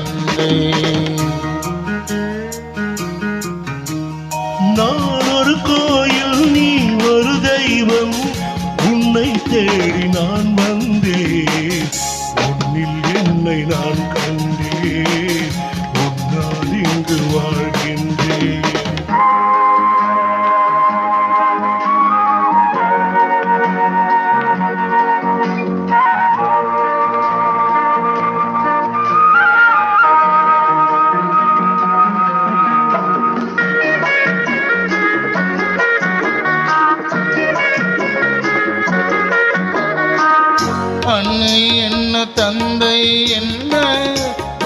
வாழ்கின்றேன். நான் ஒரு கோயில், நீ ஒரு தெய்வம், உன்னை தேடி நான் வந்தேன். உன்னில் என்னை நான் கண்டேன், உன்னால் இங்கு வாழ்கின்றேன். அன்னை என்ன தந்தை என்ன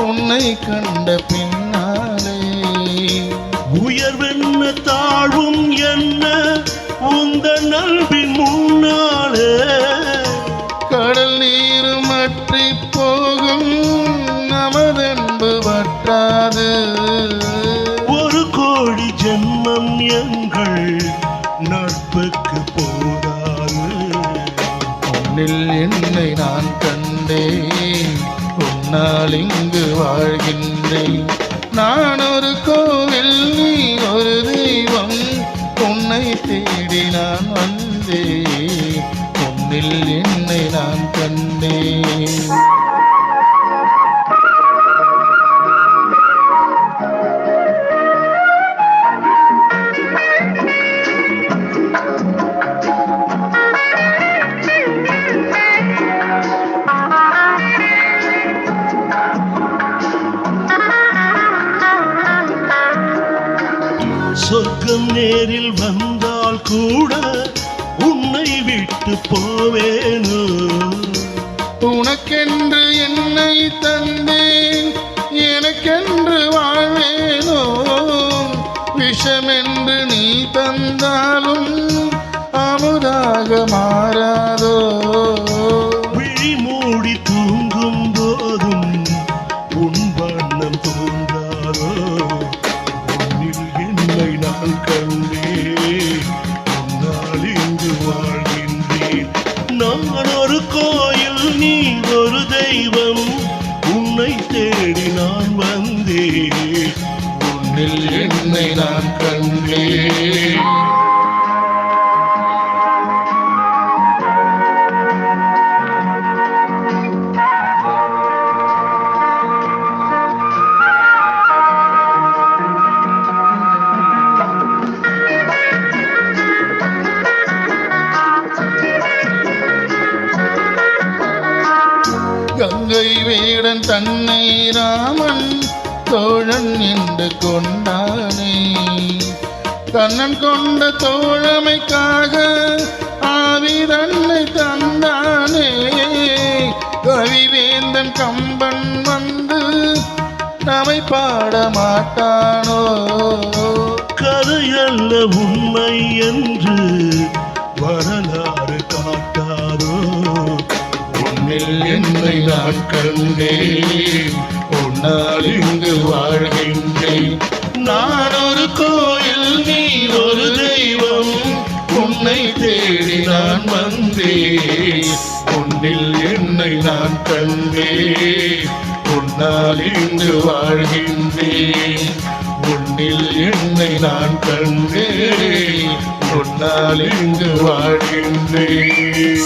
உன்னை கண்ட பின்னாலே, உயர்வென்ன தாழ்வும் என்ன உந்தன் அன்பின் முன்னாலே. கடல் நீர் மற்றி போகும் நமதன்பு வற்றாது, ஒரு கோடி ஜென்மம் எங்கள் நட்புக்கு போதாது. உன்னில் என்னை நான் கண்டேன், உன்னால் இங்கு வாழ்கின்றேன். நான் ஒரு கோவில், நீ ஒரு தெய்வம், உன்னை தேடி நான் வந்தேன். உன்னில் என்னை நான் கண்டேன். சொர்க்கம் நேரில் வந்தால் கூட உன்னை விட்டு போவேனோ. உனக்கென்று என்னை தந்தேன், எனக்கென்று வாழ்வேனோ. விஷமென்று நீ தந்தாலும் அமுதாக மாறாதோ. விழி மூடி தூங்கும் போதும் உன் வண்ணம் தோன்றாதோ. உன்னில் என்னை நான் கண்டேன், உன்னால் இங்கு வாழ்கின்றேன். நான் ஒரு கோயில், நீ ஒரு தெய்வம், உன்னை தேடி நான் வந்தேன். உன்னில் என்னை நான் கண்டேன். கங்கை வேடன் தன்னை ராமன் தோழன் என்று கொண்டானே. கண்ணன் கொண்ட தோழமைக்காக ஆவி தன்னை தந்தானே. கவிவேந்தன் கம்பன் வந்து நம்மை பாட மாட்டானோ. கதையல்ல உண்மை என்று வரலாறு காட்டாதோ. உன்னில் என்னை நான் கண்டேன், உன்னால் இங்கு வாழ்கின்றேன். நான் ஒரு கோயில், நீ ஒரு தெய்வம், உன்னை தேடி நான் வந்தேன். உன்னில் என்னை நான் கண்டேன், உன்னால் இங்கு வாழ்கின்றேன். உன்னில் என்னை நான் கண்டேன், உன்னால் இங்கு வாழ்கின்றேன்.